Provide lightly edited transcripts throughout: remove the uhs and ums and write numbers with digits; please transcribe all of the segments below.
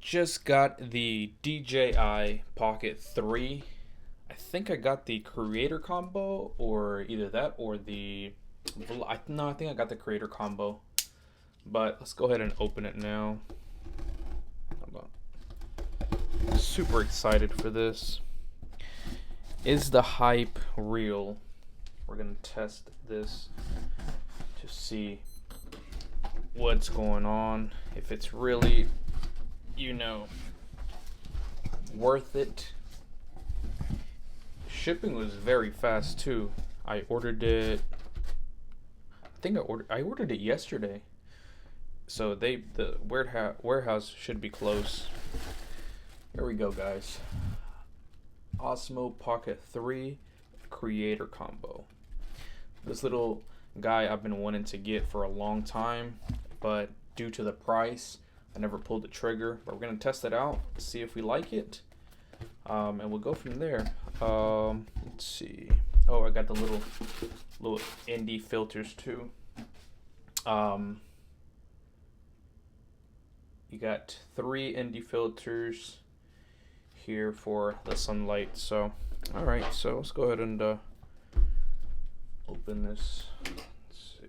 Just got the DJI Pocket 3. I think I got the creator combo, or either that or the. No, I think I got the creator combo. But let's go ahead and open it now. Hold on. Super excited for this. Is the hype real? We're gonna test this to see what's going on. If it's really, worth it. Shipping was very fast too. I ordered it. I ordered it yesterday. So the warehouse should be close. Here we go, guys. Osmo Pocket 3 Creator Combo. This little guy I've been wanting to get for a long time, but due to the price, I never pulled the trigger. But we're gonna test it out, see if we like it, and we'll go from there. Let's see. Oh, I got the little indie filters too. You got 3 indie filters here for the sunlight. So, all right. So let's go ahead and open this. Let's see.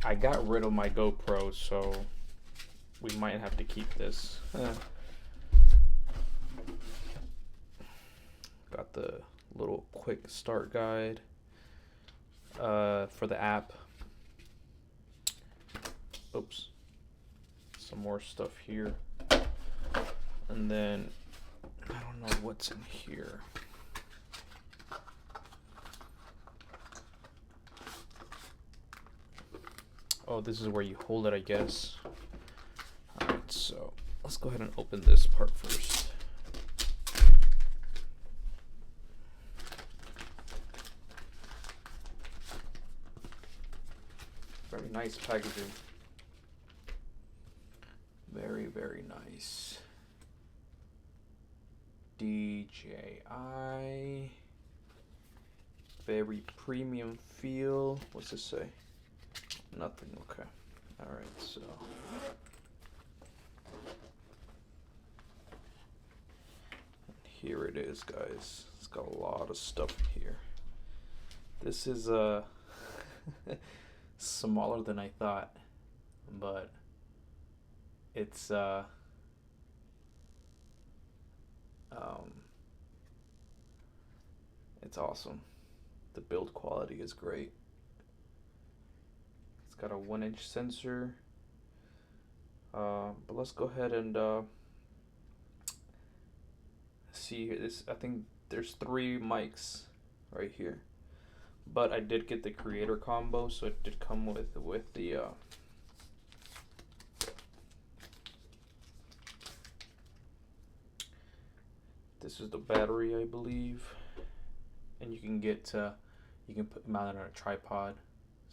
I got rid of my GoPro, so we might have to keep this. Got the little quick start guide for the app. Oops. Some more stuff here. And then I don't know what's in here. Oh, this is where you hold it, I guess. Alright, so let's go ahead and open this part first. Very nice packaging. Very, very nice. DJI. Very premium feel. What's this say? Nothing. Okay. All right. So here it is, guys. It's got a lot of stuff here. This is smaller than I thought, but it's it's awesome. The build quality is great. Got a 1-inch sensor, but let's go ahead and see here. I think there's 3 mics right here, but I did get the creator combo, so it did come with the this is the battery, I believe, and you can mount it on a tripod.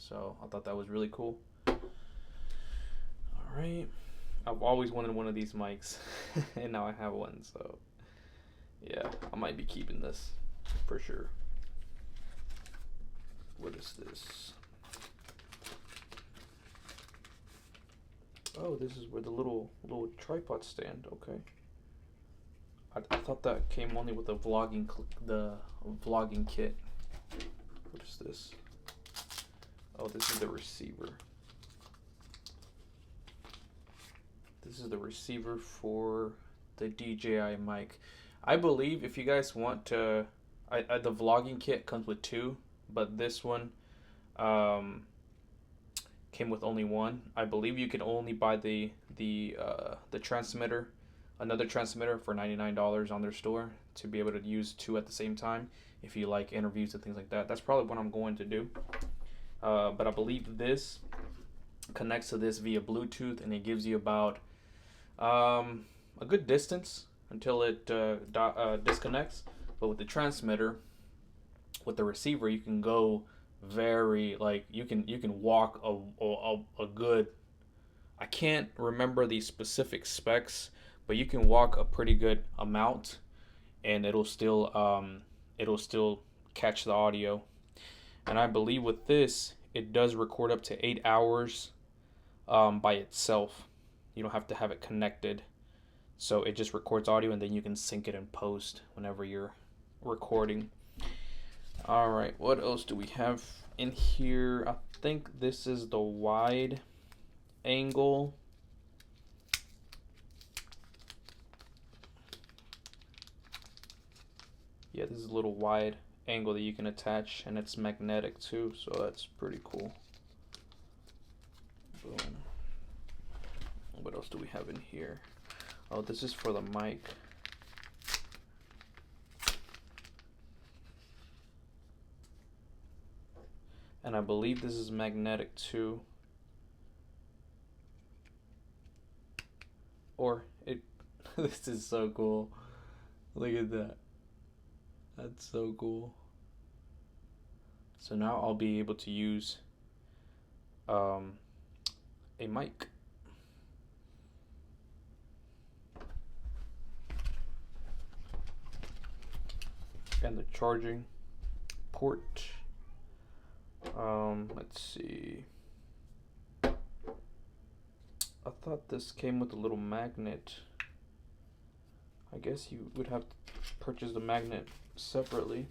So I thought that was really cool. All right. I've always wanted one of these mics, and now I have one. So yeah, I might be keeping this for sure. What is this? Oh, this is where the little tripod stand. Okay. I thought that came only with the vlogging kit. What is this? Oh, this is the receiver. This is the receiver for the DJI mic. I believe if you guys want to, the vlogging kit comes with 2, but this one came with only 1. I believe you can only buy the transmitter, another transmitter for $99 on their store to be able to use 2 at the same time if you like interviews and things like that. That's probably what I'm going to do. But I believe this connects to this via Bluetooth, and it gives you about a good distance until it disconnects. But with the transmitter, with the receiver, you can go very, like, you can walk a good, I can't remember the specific specs, but you can walk a pretty good amount, and it'll still catch the audio. And I believe with this, it does record up to 8 hours by itself. You don't have to have it connected. So it just records audio, and then you can sync it in post whenever you're recording. All right, what else do we have in here? I think this is the wide angle. Yeah, this is a little wide angle that you can attach, and it's magnetic too, so that's pretty cool. Boom. What else do we have in here? Oh, this is for the mic. And I believe this is magnetic too. Or it, this is so cool. Look at that. That's so cool. So now I'll be able to use a mic. And the charging port. Let's see. I thought this came with a little magnet. I guess you would have to purchase the magnet separately.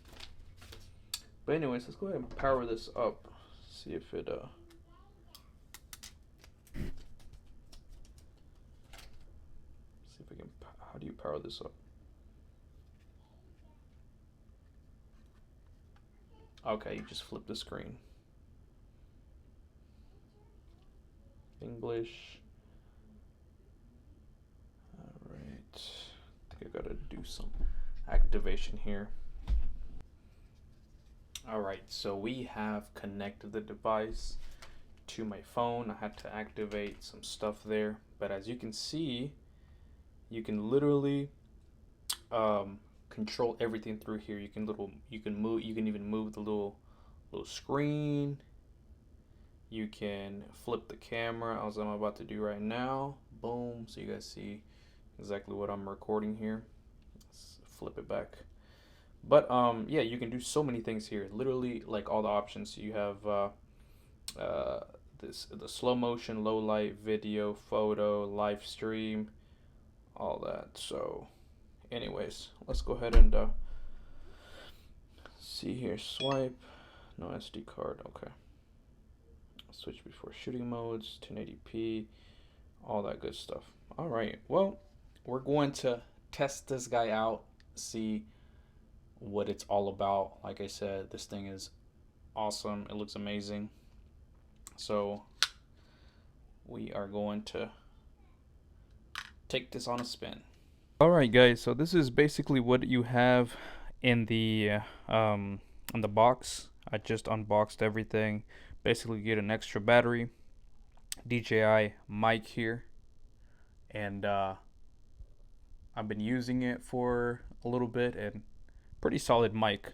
But anyways, let's go ahead and power this up. See if it see if I can. How do you power this up? Okay, you just flip the screen. English. All right. I think I gotta do some activation here. All right, so we have connected the device to my phone. I had to activate some stuff there, but as you can see, you can literally control everything through here. You can even move the little screen. You can flip the camera, as I'm about to do right now. Boom, so you guys see exactly what I'm recording here. Let's flip it back. But yeah, you can do so many things here. Literally, like, all the options. You have the slow motion, low light, video, photo, live stream, all that. So anyways, let's go ahead and see here. Swipe, no SD card. Okay. Switch before shooting modes, 1080p, all that good stuff. All right. Well, we're going to test this guy out, see what it's all about. Like I said, this thing is awesome. It looks amazing. So we are going to take this on a spin. All right, guys, so this is basically what you have in the box. I just unboxed everything. Basically, you get an extra battery, DJI mic here, and I've been using it for a little bit, and pretty solid mic.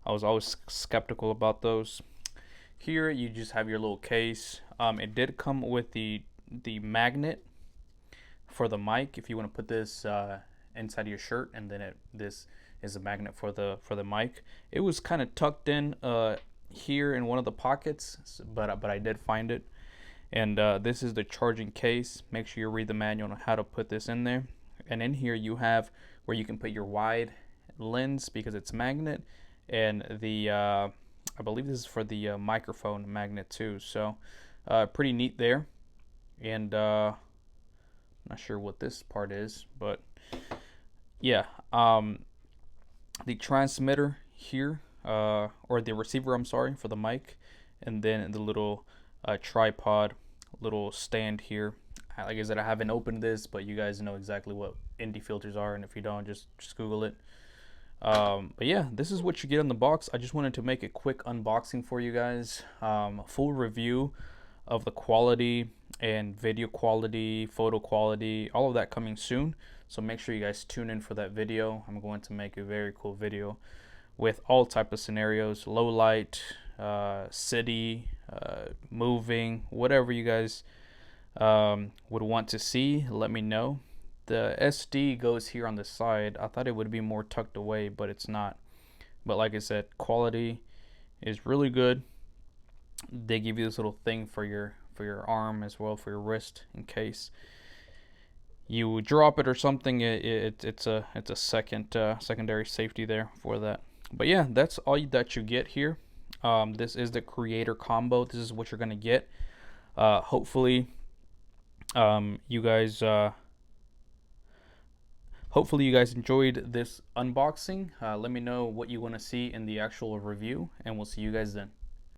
I was always skeptical about those. Here you just have your little case. It did come with the magnet for the mic if you want to put this inside your shirt, and then this is a magnet for the mic. It was kind of tucked in here in one of the pockets, but I did find it. And this is the charging case. Make sure you read the manual on how to put this in there. And in here you have where you can put your wide lens because it's magnet, and the I believe this is for the microphone magnet too. So pretty neat there. And not sure what this part is, but yeah, the transmitter here, or the receiver, I'm sorry, for the mic, and then the little tripod, little stand here. Like I said, I haven't opened this, but you guys know exactly what ND filters are, and if you don't, just Google it. But yeah, this is what you get in the box. I just wanted to make a quick unboxing for you guys. Full review of the quality and video quality, photo quality, all of that coming soon. So make sure you guys tune in for that video. I'm going to make a very cool video with all type of scenarios, low light, city, moving, whatever you guys would want to see, let me know. The SD goes here on the side. I thought it would be more tucked away, but it's not. But like I said, quality is really good. They give you this little thing for your arm as well, for your wrist, in case you drop it or something. It's a secondary safety there for that. But yeah, that's all that you get here. This is the creator combo. This is what you're gonna get. Hopefully you guys enjoyed this unboxing. Let me know what you want to see in the actual review, and we'll see you guys then.